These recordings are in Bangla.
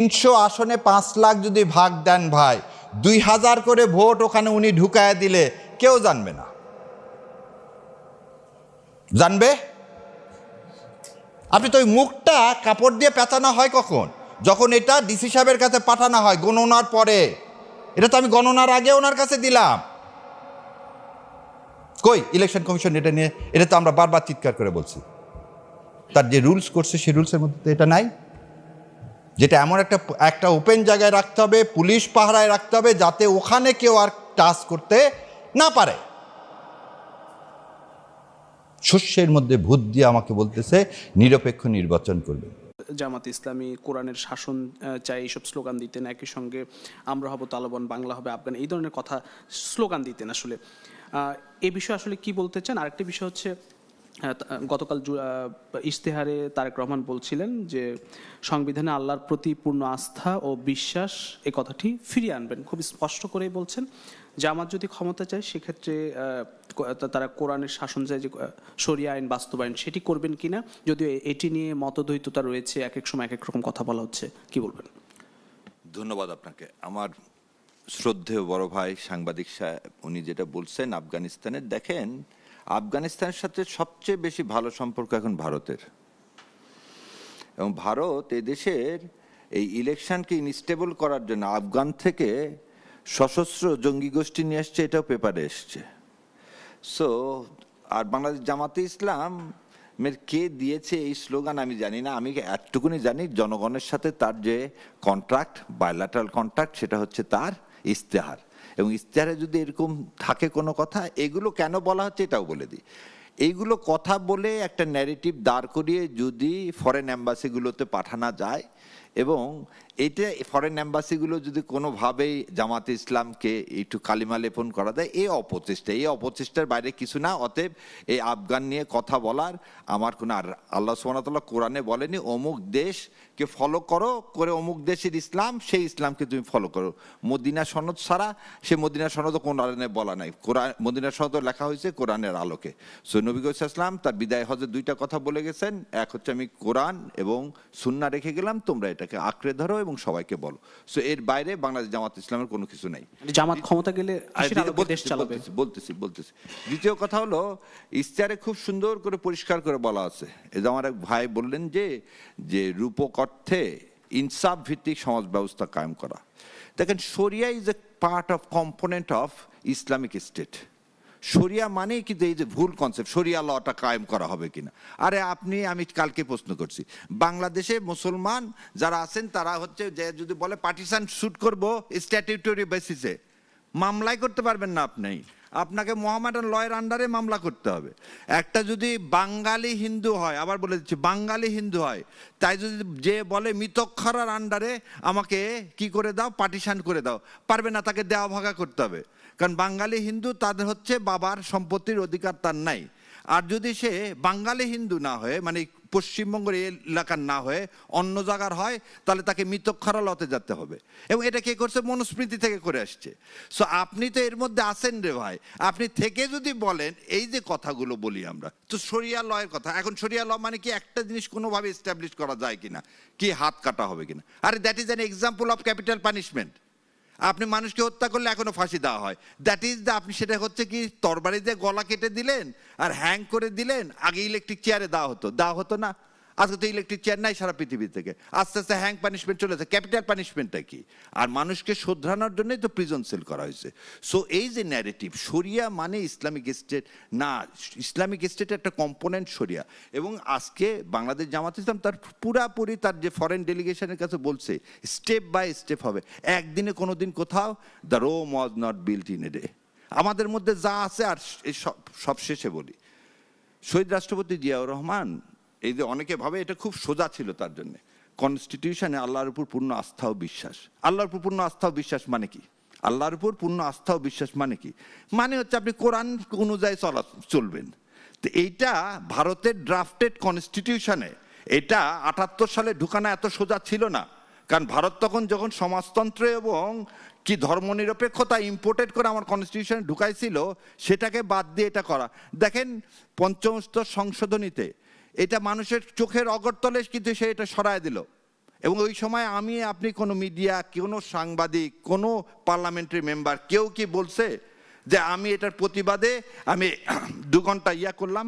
300 আসনে 5 লাখ যদি ভাগ দেন ভাই, 2000 করে ভোট ওখানে উনি ঢুকায় দিলে কেউ জানবে না। জানবে? আপনি তো ওই মুখটা কাপড় দিয়ে পেঁচানো হয় কখন? যখন এটা ডিসি সাহেবের কাছে পাঠানো হয় গণনার পরে। এটা তো আমি গণনার আগে ওনার কাছে দিলাম। কই ইলেকশন কমিশন এটা নিয়ে? এটা তো আমরা বারবার চিৎকার করে বলছি। তার যে রুলস করছে সেই রুলসের মধ্যে তো এটা নাই, যেটা এমন একটা ওপেন জায়গায় রাখতে হবে, পুলিশ পাহারায় রাখতে হবে, যাতে ওখানে কেউ আর টাচ করতে না পারে। শস্যের মধ্যে ভূত দিয়ে আমাকে বলতেছে নিরপেক্ষ নির্বাচন করবে। জামাত ইসলামী কোরআনের শাসন চাই এইসব স্লোগান দিতেন, একই সঙ্গে আমরা হব তালেবান, বাংলা হবে আফগান, এই ধরনের কথা স্লোগান দিতেন। আসলে এই বিষয়ে আসলে কি বলতে চান? আরেকটি বিষয় হচ্ছে, গতকাল ইশতেহারে তারেক রহমান বলছিলেন যে সংবিধানে আল্লাহর প্রতি পূর্ণ আস্থা ও বিশ্বাস, এই কথাটি ফিরিয়ে আনবেন। খুব স্পষ্ট করেই বলছেন জামাত যদি ক্ষমতা চায় সেক্ষেত্রে তারা কোরআনের শাসন চায় যে শরিয়া আইন বাস্তবায়ন, সেটি করবেন কিনা? যদিও এটি নিয়ে মতদ্বৈততা রয়েছে, এক এক সময় এক এক রকম কথা বলা হচ্ছে, কি বলবেন? ধন্যবাদ আপনাকে। আমার শ্রদ্ধেয় বড় ভাই সাংবাদিক সাহেব, উনি যেটা বলছেন আফগানিস্তানের, দেখেন আফগানিস্তানের সাথে সবচেয়ে বেশি ভালো সম্পর্ক এখন ভারতের, এবং ভারত এদেশের এই ইলেকশনকে ইনস্টেবল করার জন্য আফগান থেকে সশস্ত্র জঙ্গি গোষ্ঠী নিয়ে আসছে, এটাও পেপারে এসছে। সো আর বাংলাদেশ জামাতে ইসলাম কে দিয়েছে এই স্লোগান আমি জানি না, আমি এতটুকুনি জানি জনগণের সাথে তার যে কন্ট্রাক্ট, বায়োল্যাটারাল কন্ট্রাক্ট, সেটা হচ্ছে তার ইশতেহার। এবং ইশতেহারে যদি এরকম থাকে কোনো কথা, এগুলো কেন বলা হচ্ছে এটাও বলে দিই। এইগুলো কথা বলে একটা ন্যারেটিভ দাঁড় করিয়ে যদি ফরেন অ্যাম্বাসিগুলোতে পাঠানো যায়, এবং এইটা ফরেন অ্যাম্বাসিগুলো যদি কোনোভাবেই জামাতে ইসলামকে একটু কালিমা লেপন করা দেয়, এই অপচেষ্টার বাইরে কিছু না। অতএব এই আফগান নিয়ে কথা বলার আমার কোনো, আর আল্লাহ সুবহানাহু ওয়া তাআলা কোরআনে বলেনি অমুক দেশকে ফলো করো করে অমুক দেশের ইসলাম, সেই ইসলামকে তুমি ফলো করো। মদিনা সনদ ছাড়া, সে মদিনা সনদ কোরআনে বলা নাই, মদিনা সনদ লেখা হয়েছে কোরআনের আলোকে। সো নবী ইসলাম তার বিদায় হজে দুইটা কথা বলে গেছেন, এক হচ্ছে আমি কোরআন এবং সুন্নাহ রেখে গেলাম, তোমরা এটাকে আঁকড়ে ধরো এবং সবাইকে বলো। সো এর বাইরে বাংলাদেশ জামাত ইসলামের কোনো কিছু নাই। জামাত ক্ষমতা গেলে দেশ চালাবে। বলতেছি দ্বিতীয় কথা হলো, ইশতেহারে খুব সুন্দর করে পরিষ্কার করে বলা আছে, এই যে আমার এক ভাই বললেন যে রূপক অর্থে ইনসাফ ভিত্তিক সমাজ ব্যবস্থা কায়েম করা। দেখেন, শরিয়া is a part of component of Islamic state. শরিয়া মানেই কিন্তু এই যে ভুল কনসেপ্ট, শরিয়া লটা কায়েম করা হবে কিনা। আরে আমি কালকে প্রশ্ন করছি, বাংলাদেশে মুসলমান যারা আছেন তারা হচ্ছে যে যদি বলে পার্টিশন শুট করবো স্ট্যাটিউটরি বেসিসে, মামলাই করতে পারবেন না আপনি, আপনাকে মোহামেডান লয়ের আন্ডারে মামলা করতে হবে। একটা যদি বাঙালি হিন্দু হয়, আবার বলে দিচ্ছি বাঙালি হিন্দু হয়, তাই যদি যে বলে মিতক্ষরার আন্ডারে আমাকে কি করে দাও, পার্টিশন করে দাও, পারবে না, তাকে দেওয়া ভাগা করতে হবে। কারণ বাঙালি হিন্দু, তাদের হচ্ছে বাবার সম্পত্তির অধিকার তার নাই। আর যদি সে বাঙালি হিন্দু না হয়ে, মানে পশ্চিমবঙ্গের এলাকার না হয়ে অন্য জায়গার হয়, তাহলে তাকে মিতক্ষরা লতে যেতে হবে। এবং এটা কে করছে? মনুস্মৃতি থেকে করে আসছে। সো আপনি তো এর মধ্যে আছেন রে ভাই, আপনি থেকে যদি বলেন এই যে কথাগুলো বলি আমরা, তো শরিয়া লয়ের কথা, এখন শরিয়া ল মানে কি একটা জিনিস কোনোভাবে এস্টাবলিশ করা যায় কিনা, কি হাত কাটা হবে কিনা। আরে that is an example of capital punishment. আপনি মানুষকে হত্যা করলে এখনো ফাঁসি দেওয়া হয়, দ্যাট ইজ দ্য, আপনি সেটা হচ্ছে কি তরবারি দিয়ে গলা কেটে দিলেন আর হ্যাং করে দিলেন। আগে ইলেকট্রিক চেয়ারে দেওয়া হতো না, আজকে তো ইলেকট্রিক চেয়ার নাই সারা পৃথিবী থেকে, আস্তে আস্তে হ্যাং পানিশমেন্ট চলেছে। ক্যাপিটাল পানিশমেন্টটা কি? আর মানুষকে শোধরানোর জন্যই তো প্রিজন সেল করা হয়েছে। সো এই যে ন্যারেটিভ, শরিয়া মানে ইসলামিক স্টেট না, ইসলামিক স্টেটের একটা কম্পোনেন্ট শরিয়া। এবং আজকে বাংলাদেশ জামাত ইসলাম তার পুরাপুরি তার যে ফরেন ডেলিগেশনের কাছে বলছে স্টেপ বাই স্টেপ হবে। একদিনে কোনোদিন কোথাও the Rome was not built in a day. আমাদের মধ্যে যা আছে, আর সব শেষে বলি, শহীদ রাষ্ট্রপতি জিয়াউর রহমান, এই যে অনেকে ভাবে এটা খুব সোজা ছিল তার জন্য, কনস্টিটিউশনে আল্লাহর উপর পূর্ণ আস্থা ও বিশ্বাস। আল্লাহর উপর পূর্ণ আস্থা ও বিশ্বাস মানে কি? আল্লাহর উপর পূর্ণ আস্থা ও বিশ্বাস মানে কি? মানে হচ্ছে আপনি কোরআন অনুযায়ী চলবেন। তো এইটা ভারতের ড্রাফটেড কনস্টিটিউশনে, এটা 78 সালে ঢুকানো এত সোজা ছিল না। কারণ ভারত তখন যখন সমাজতন্ত্র এবং কি ধর্মনিরপেক্ষতা ইম্পোর্টেড করে আমার কনস্টিটিউশনে ঢুকাইছিল, সেটাকে বাদ দিয়ে এটা করা। দেখেন, পঞ্চম স্তর সংশোধনীতে এটা মানুষের চোখের অগরতলে কিন্তু সে এটা সরায় দিল। এবং ওই সময় আপনি কোনো মিডিয়া, কোনো সাংবাদিক, কোনো পার্লামেন্টারি মেম্বার কেউ কি বলছে যে আমি এটার প্রতিবাদে আমি 2 ঘন্টা করলাম?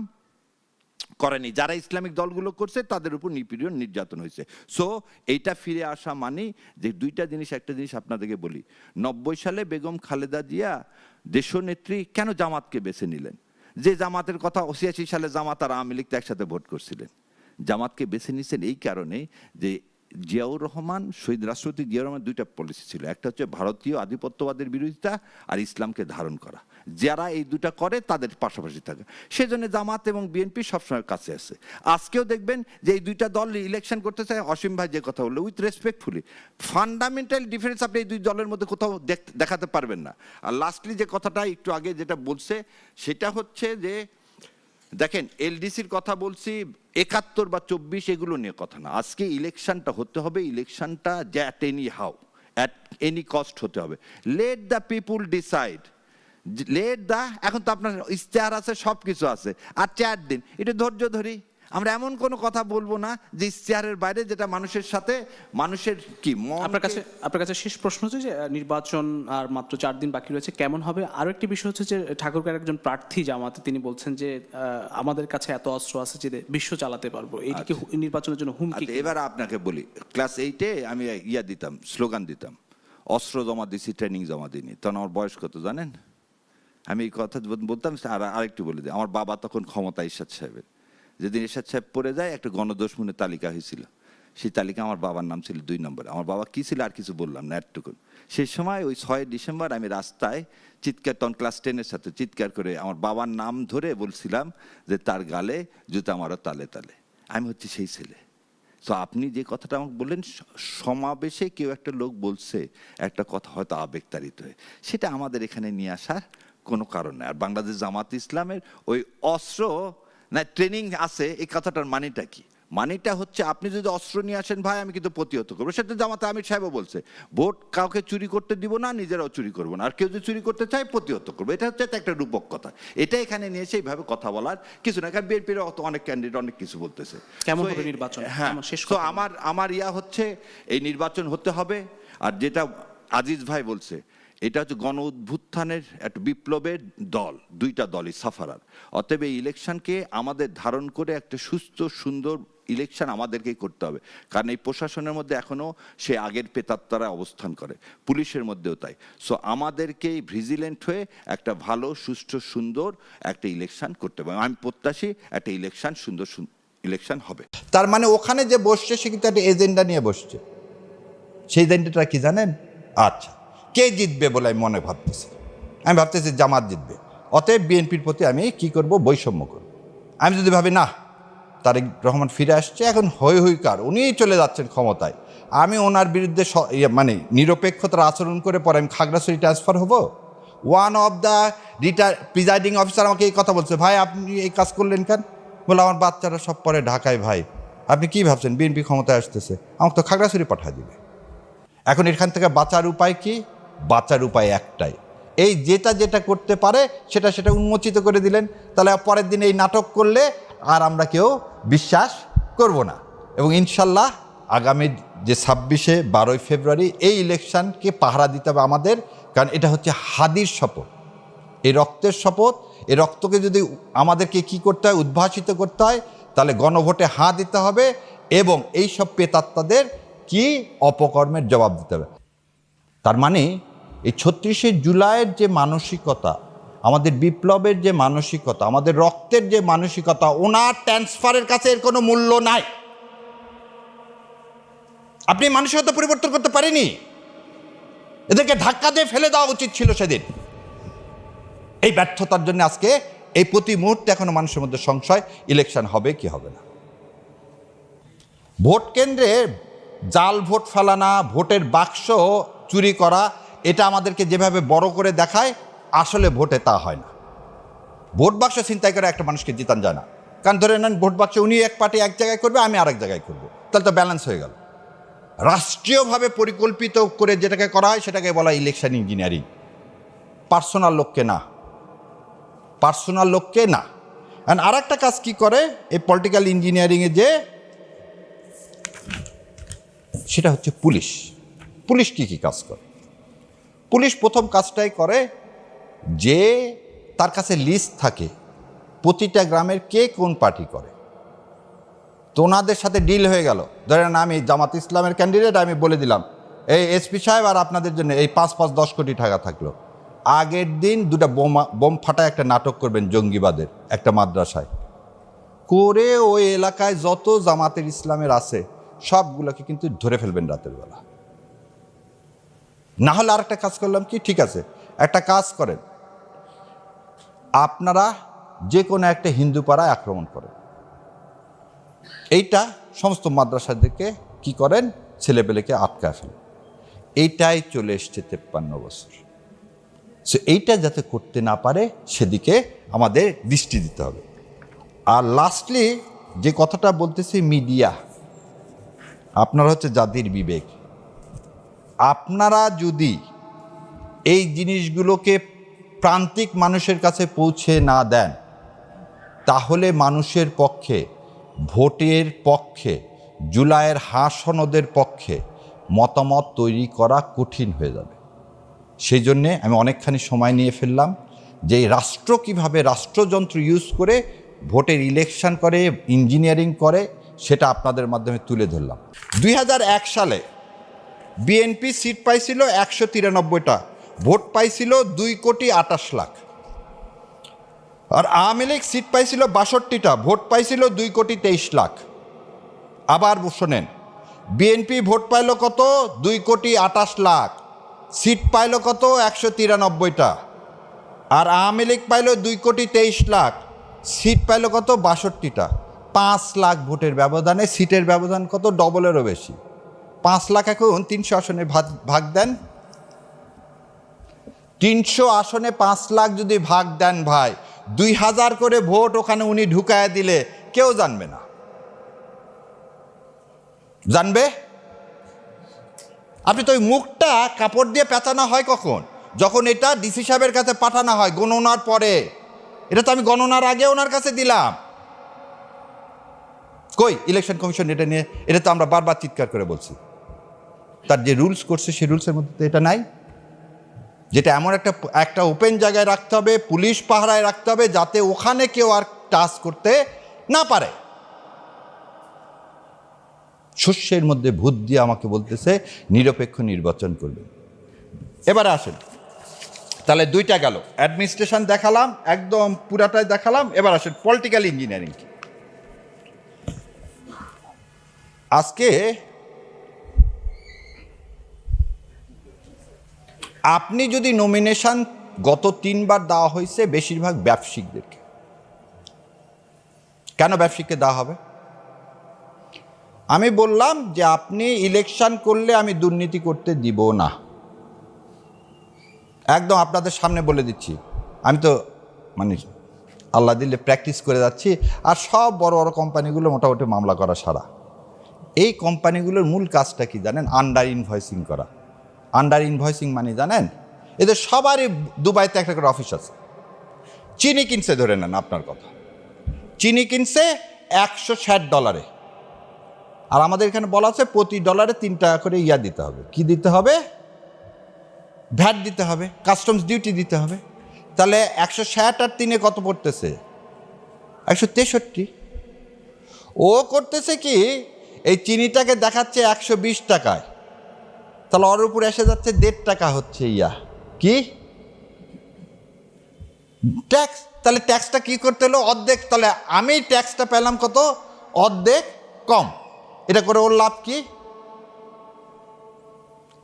করেনি। যারা ইসলামিক দলগুলো করছে তাদের উপর নিপীড়ন নির্যাতন হয়েছে। সো এইটা ফিরে আসা মানে যে দুইটা জিনিস, একটা জিনিস আপনাদেরকে বলি, 90 সালে বেগম খালেদা জিয়া দেশনেত্রী কেন জামাতকে বেছে নিলেন? যে জামাতের কথা 86 সালে জামাত আর আওয়ামী লীগ একসাথে ভোট করছিলেন। জামাতকে বেছে নিয়েছেন এই কারণে যে জিয়াউর রহমান, শহীদ রাষ্ট্রপতি জিয়াউর রহমান 2টা পলিসি ছিল, একটা হচ্ছে ভারতীয় আধিপত্যবাদের বিরোধিতা আর ইসলামকে ধারণ করা। যারা এই 2টা করে তাদের পাশাপাশি থাকে, সেজন্য জামাত এবং বিএনপি সবসময় কাছে আছে। আজকেও দেখবেন যে এই 2টা দল ইলেকশন করতে চায়, অসীম ভাই যে কথা বললো উইথ রেসপেক্টফুলি, ফান্ডামেন্টাল ডিফারেন্স আপনি এই 2 দলের মধ্যে কোথাও দেখাতে পারবেন না। আর লাস্টলি যে কথাটা একটু আগে যেটা বলছে সেটা হচ্ছে যে দেখেন এলডিসির কথা বলছি, 71 বা 24 এগুলো নিয়ে কথা না। আজকে ইলেকশনটা হতে হবে, ইলেকশনটা at any how, at any cost হতে হবে। লেট দ্য পিপুল ডিসাইড, এখন তো আপনার ইশতেহার আছে, সব কিছু আছে, আর 4 দিন এটা ধৈর্য ধরি। আমরা এমন কোনো কথা বলবো না যে ইশতেহারের বাইরে, যেটা মানুষের সাথে মানুষের কি মন। আপনার কাছে শেষ প্রশ্ন হচ্ছে যে নির্বাচন আর মাত্র 4 দিন বাকি রয়েছে, কেমন হবে? আরো একটি বিষয় হচ্ছে যে ঠাকুরগাঁওয়ের একজন প্রার্থী জামাতে, তিনি বলছেন যে আমাদের কাছে এত অস্ত্র আছে যে বিশ্ব চালাতে পারবো, এটি কি নির্বাচনের জন্য হুমকি? এবার আপনাকে বলি, ক্লাস 8-এ আমি দিতাম, স্লোগান দিতাম, অস্ত্র জমা দিছি, ট্রেনিং জমা দিইনি। তখন আমার বয়স কত জানেন? আমি এই কথা বলতাম। আর আরেকটু বলে দিই, আমার বাবা তখন ক্ষমতা ইরশাদ সাহেবের। যেদিন ইরশাদ সাহেব পড়ে যায়, একটা গণদুশমনের তালিকা হয়েছিল, সেই তালিকা আমার বাবার নাম ছিল 2 নম্বরে। আমার বাবা কি ছিল আর কিছু বললাম না, এতটুকুন। সেই সময় ওই 6 ডিসেম্বর আমি রাস্তায় চিৎকার, তখন ক্লাস 10-এর সাথে চিৎকার করে আমার বাবার নাম ধরে বলছিলাম যে তার গালে জুতা মারো তালে তালে। আমি হচ্ছে সেই ছেলে। তো আপনি যে কথাটা আমাকে বললেন, সমাবেশে কেউ একটা লোক বলছে একটা কথা, হয়তো আবেগতাড়িত হয়ে, সেটা আমাদের এখানে নিয়ে আসার কোনো কারণ নেই। আর বাংলাদেশ জামাত ইসলামের ওই অস্ত্র না ট্রেনিং আছে, এই কথাটার মানেটা কি? মানেটা হচ্ছে আপনি যদি অস্ত্র নিয়ে আসেন ভাই, আমি কিন্তু প্রতিহত করবো। সেটা জামাতে আমির সাহেবও বলছে, ভোট কাউকে চুরি করতে দিব না, নিজেরাও চুরি করবো না, আর কেউ যদি চুরি করতে চায় প্রতিহত করবো। এটা হচ্ছে একটা রূপক কথা। এটা এখানে নিয়ে এসে এইভাবে কথা বলার কিছু না, কারণ বিএনপির অনেক ক্যান্ডিডেট অনেক কিছু বলতেছে। কেমন হবে নির্বাচন? হ্যাঁ, তো আমার হচ্ছে এই নির্বাচন হতে হবে। আর যেটা আজিজ ভাই বলছে, এটা হচ্ছে গণ উত্থানের একটা বিপ্লবের দল, 2টা দলই সাফারার। অতএব এই ইলেকশনকে আমাদের ধারণ করে একটা সুস্থ সুন্দর ইলেকশন আমাদেরকেই করতে হবে। কারণ এই প্রশাসনের মধ্যে এখনো সে আগের প্রেতাত্মারা অবস্থান করে, পুলিশের মধ্যেও তাই। সো আমাদেরকেই ভিজিলেন্ট হয়ে একটা ভালো সুষ্ঠু সুন্দর একটা ইলেকশন করতে হবে। আমি প্রত্যাশী একটা ইলেকশন সুন্দর ইলেকশন হবে। তার মানে ওখানে যে বসছে সে কিন্তু একটা এজেন্ডা নিয়ে বসছে। সেই এজেন্ডাটা কি জানেন? আচ্ছা, কে জিতবে বলে আমি মনে ভাবতেছি, আমি ভাবতেছি জামাত জিতবে। অতএব বিএনপির প্রতি আমি কি করব? বৈষম্য করব। আমি যদি ভাবি না, তারেক রহমান ফিরে আসছে, এখন হই হই কার, উনিই চলে যাচ্ছেন ক্ষমতায়, আমি ওনার বিরুদ্ধে মানে নিরপেক্ষতার আচরণ করে পরে আমি খাগড়াছড়ি ট্রান্সফার হব। One of the presiding officer আমাকে এই কথা বলছে, ভাই আপনি এই কাজ করলেন কেন? বলে আমার বাচ্চারা সব পরে ঢাকায়, ভাই আপনি কি ভাবছেন বিএনপি ক্ষমতায় আসতেছে, আমাকে তো খাগড়াছড়ি পাঠিয়ে দিবে। এখন এখান থেকে বাঁচার উপায় কি? বাঁচার উপায় একটাই, এই যেটা করতে পারে সেটা উন্মোচিত করে দিলেন। তাহলে পরের দিন এই নাটক করলে আর আমরা কেউ বিশ্বাস করব না। এবং ইনশাল্লাহ আগামী যে 26শে 12ই ফেব্রুয়ারি এই ইলেকশনকে পাহারা দিতে হবে আমাদের, কারণ এটা হচ্ছে হাদির শপথ, এই রক্তের শপথ। এই রক্তকে যদি আমাদেরকে কি করতে হয়? উদ্ভাসিত করতে হয়, তাহলে গণভোটে হাঁ দিতে হবে এবং এই সব প্রেতাত্মাদের কি অপকর্মের জবাব দিতে হবে। তার মানে এই 36শে জুলাইয়ের যে মানসিকতা, আমাদের বিপ্লবের যে মানসিকতা, আমাদের রক্তের যে মানসিকতা, ওনার ট্রান্সফারের কাছে এর কোনো মূল্য নাই। আপনি মানসিকতা পরিবর্তন করতে পারেনি, এদেরকে ধাক্কা দিয়ে ফেলে দেওয়া উচিত ছিল সেদিন। এই ব্যর্থতার জন্য আজকে এই প্রতি মুহূর্তে এখনো মানুষের মধ্যে সংশয়, ইলেকশন হবে কি হবে না। ভোট কেন্দ্রে জাল ভোট ফেলানা, ভোটের বাক্স চুরি করা, এটা আমাদেরকে যেভাবে বড় করে দেখায়, আসলে ভোটে তা হয় না। ভোট বাক্স ছিনতাই করে একটা মানুষকে জিতান যায় না। কারণ ধরে নেন ভোট বাক্স উনি এক পার্টি এক জায়গায় করবে, আমি আরেক জায়গায় করবো, তাহলে তো ব্যালেন্স হয়ে গেল। রাষ্ট্রীয়ভাবে পরিকল্পিত করে যেটাকে করা হয় সেটাকে বলা ইলেকশন ইঞ্জিনিয়ারিং। পার্সোনাল লোককে না, পার্সোনাল লোককে না। আর একটা কাজ কি করে এই পলিটিক্যাল ইঞ্জিনিয়ারিংয়ে, যে সেটা হচ্ছে পুলিশ। পুলিশ কী কাজ করে? পুলিশ প্রথম কাজটাই করে যে তার কাছে লিস্ট থাকে প্রতিটা গ্রামের কে কোন পার্টি করে। তো ওনাদের সাথে ডিল হয়ে গেল, ধরেন আমি জামাত ইসলামের ক্যান্ডিডেট, আমি বলে দিলাম এই এসপি সাহেব আর আপনাদের জন্য এই 5-10 কোটি টাকা থাকলো, আগের দিন দুটা বোম ফাটায় একটা নাটক করবেন জঙ্গিবাদের একটা মাদ্রাসায় করে, ওই এলাকায় যত জামাতের ইসলামের আছে সবগুলোকে কিন্তু ধরে ফেলবেন রাতের বেলা। না হলে আর একটা কাজ করলাম কি, ঠিক আছে একটা কাজ করেন, আপনারা যে কোনো একটা হিন্দু পাড়ায় আক্রমণ করেন, এইটা সমস্ত মাদ্রাসাদেরকে কি করেন, ছেলেপেলেকে আটকায় ফেলেন। এইটাই চলে এসছে 53 বছর। সো এইটা যাতে করতে না পারে সেদিকে আমাদের দৃষ্টি দিতে হবে। আর লাস্টলি যে কথাটা বলতেছি, মিডিয়া আপনারা হচ্ছে জাতির বিবেক, আপনারা যদি এই জিনিসগুলোকে প্রান্তিক মানুষের কাছে পৌঁছে না দেন, তাহলে মানুষের পক্ষে, ভোটের পক্ষে, জুলাইয়ের সনদের পক্ষে মতামত তৈরি করা কঠিন হয়ে যাবে। সেই জন্যে আমি অনেকখানি সময় নিয়ে ফেললাম যে রাষ্ট্র কিভাবে রাষ্ট্রযন্ত্র ইউজ করে ভোটের ইলেকশন করে, ইঞ্জিনিয়ারিং করে, সেটা আপনাদের মাধ্যমে তুলে ধরলাম। 2001 সালে বিএনপি সিট পাইছিল 193টা, ভোট পাইছিল 2,28,00,000। আর আওয়ামী লীগ সিট পাইছিল 62টা, ভোট পাইছিল 2,23,00,000। আবার শোনেন, বিএনপি ভোট পাইল কত? 2,28,00,000, সিট পাইল কত? 193টা। আর আওয়ামী লীগ পাইল 2,23,00,000, সিট পাইল কত? 62টা। 5 লাখ ভোটের ব্যবধানে সিটের ব্যবধান কত? ডবলেরও বেশি। 5 লাখ এখন 300 আসনে ভাগ দেন, 300 আসনে 5 লাখ যদি ভাগ দেন ভাই, 2,000 করে ভোট ওখানে উনি ঢুকায় দিলে কেউ জানবে না। জানবে? আপনি তো ওই মুখটা কাপড় দিয়ে পেঁচানো হয় কখন? যখন এটা ডিসি সাহেবের কাছে পাঠানো হয় গণনার পরে। এটা তো আমি গণনার আগে ওনার কাছে দিলাম। কই ইলেকশন কমিশন এটা নিয়ে? এটা তো আমরা বারবার চিৎকার করে বলছি। তার যে রুলস করছে সেই রুলসের মধ্যে তো এটা নাই, যেটা এমন একটা ওপেন জায়গায় রাখতে হবে, পুলিশ পাহারায় রাখতে হবে, যাতে ওখানে কেউ আর টাচ করতে না পারে। শস্যের মধ্যে ভূত দিয়ে আমাকে বলতেছে নিরপেক্ষ নির্বাচন করবে। এবারে আসেন, তাহলে 2টা গেল, অ্যাডমিনিস্ট্রেশন দেখালাম, একদম পুরাটাই দেখালাম। এবার আসেন পলিটিক্যাল ইঞ্জিনিয়ারিং। আজকে আপনি যদি নমিনেশন গত 3 বার দেওয়া হয়েছে বেশিরভাগ ব্যবসায়িকদেরকে, কেন ব্যবসায়িককে দেওয়া হবে? আমি বললাম যে আপনি ইলেকশন করলে আমি দুর্নীতি করতে দিব না, একদম আপনাদের সামনে বলে দিচ্ছি। আমি তো মানে আল্লাহ দিলে প্র্যাকটিস করে যাচ্ছি। আর সব বড় বড় কোম্পানিগুলো মোটামুটি মামলা করা সারা। এই কোম্পানিগুলোর মূল কাজটা কি জানেন? আন্ডার ইনভয়েসিং করা। আন্ডার ইনভয়েসিং মানে জানেন, এদের সবারই দুবাইতে একটা করে অফিস আছে। চিনি কিনছে, ধরে নেন আপনার কথা, চিনি কিনছে $160, আর আমাদের এখানে বলা আছে প্রতি ডলারে 3 টাকা করে দিতে হবে। কি দিতে হবে? ভ্যাট দিতে হবে, কাস্টমস ডিউটি দিতে হবে। তাহলে 160 আর 3 কত পড়তেছে? 163। ও করতেছে কি, এই চিনিটাকে দেখাচ্ছে 120 টাকায়, তাহলে ওর উপরে এসে যাচ্ছে 1.5 টাকা হচ্ছে কি ট্যাক্স। তাহলে ট্যাক্সটা কি করতে হলো? অর্ধেক। তাহলে আমি ট্যাক্সটা পেলাম কত? অর্ধেক কম। এটা করে ওর লাভ কি?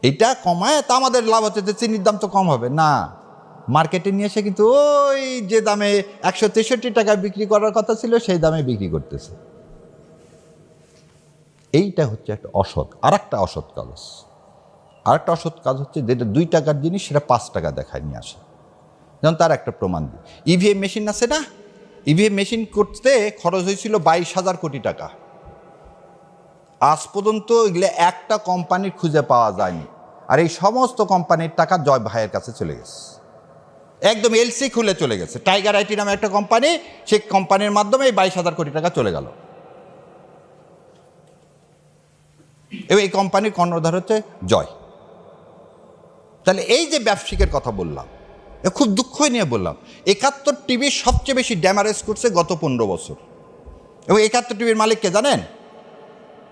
এটা কমায় তা আমাদের লাভ হচ্ছে যে চিনির দাম তো কম হবে না, মার্কেটে নিয়ে এসে কিন্তু ওই যে দামে 163 টাকায় বিক্রি করার কথা ছিল সেই দামে বিক্রি করতেছে। এইটা হচ্ছে একটা অসৎ। আর একটা অসৎ কাজ, আরেকটা অসৎ কাজ হচ্ছে যেটা 2 টাকার জিনিস সেটা 5 টাকা দেখায় নিয়ে আসে। যেমন তার একটা প্রমাণ দিই, ইভিএম মেশিন আছে না, ইভিএম মেশিন করতে খরচ হয়েছিল 22,000 কোটি টাকা। আজ পর্যন্ত এগুলো একটা কোম্পানির খুঁজে পাওয়া যায়নি। আর এই সমস্ত কোম্পানির টাকা জয় ভাইয়ের কাছে চলে গেছে, একদম এলসি খুলে চলে গেছে। টাইগার আইটি নামে একটা কোম্পানি, সেই কোম্পানির মাধ্যমে এই 22,000 কোটি টাকা চলে গেল। এবং এই কোম্পানির কর্ণধার হচ্ছে জয়। তাহলে এই যে ব্যবসায়িকের কথা বললাম, খুব দুঃখ নিয়ে বললাম, 71 টিভি সবচেয়ে বেশি ড্যামারেজ করছে গত 15 বছর। এবং 71 টিভির মালিককে জানেন?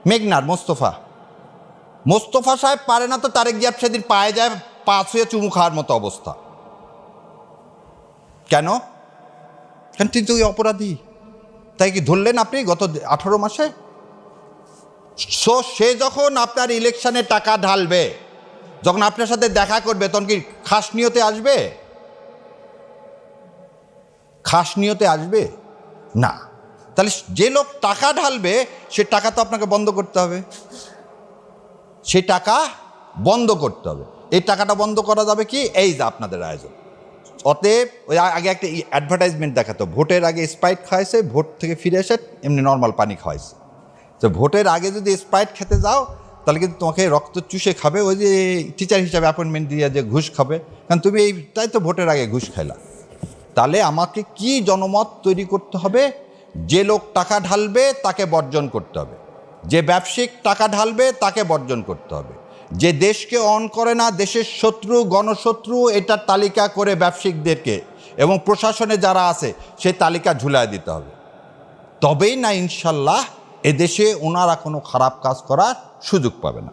মেঘনার মোস্তফা সাহেব পারে না তো তারেক জিয়া সেদিন পায়ে যায়, পা ছুঁয়ে চুমু খাওয়ার মতো অবস্থা। কেন? কারণ তিনি তো ওই অপরাধী। তাই কি ধরলেন আপনি গত 18 মাসে? সে যখন আপনার ইলেকশনে টাকা ঢালবে, যখন আপনার সাথে দেখা করবে, তখন কি খাস নিয়তে আসবে? খাস নিয়তে আসবে না। তাহলে যে লোক টাকা ঢালবে সে টাকা তো আপনাকে বন্ধ করতে হবে, সেই টাকা বন্ধ করতে হবে। এই টাকাটা বন্ধ করা যাবে কি? এই যে আপনাদের আয়োজন। অতএব ওই আগে একটা অ্যাডভার্টাইজমেন্ট দেখাতো, ভোটের আগে স্প্রাইট খাওয়াইছে, ভোট থেকে ফিরে এসে এমনি নর্মাল পানি খাওয়াইছে। তো ভোটের আগে যদি স্প্রাইট খেতে যাও তাহলে কিন্তু তোমাকে রক্ত চুষে খাবে, ওই যে টিচার হিসাবে অ্যাপয়েন্টমেন্ট দিয়ে যে ঘুষ খাবে, কারণ তুমি এই তাই তো ভোটের আগে ঘুষ খাইলা। তাহলে আমাকে কি জনমত তৈরি করতে হবে? যে লোক টাকা ঢালবে তাকে বর্জন করতে হবে, যে ব্যবসায়িক টাকা ঢালবে তাকে বর্জন করতে হবে, যে দেশকে অন করে না, দেশের শত্রু গণশত্রু, এটার তালিকা করে ব্যবসায়িকদেরকে এবং প্রশাসনে যারা আছে সেই তালিকা ঝুলায় দিতে হবে। তবেই না ইনশাল্লাহ এদেশে ওনারা কোনো খারাপ কাজ করার সুযোগ পাবে না।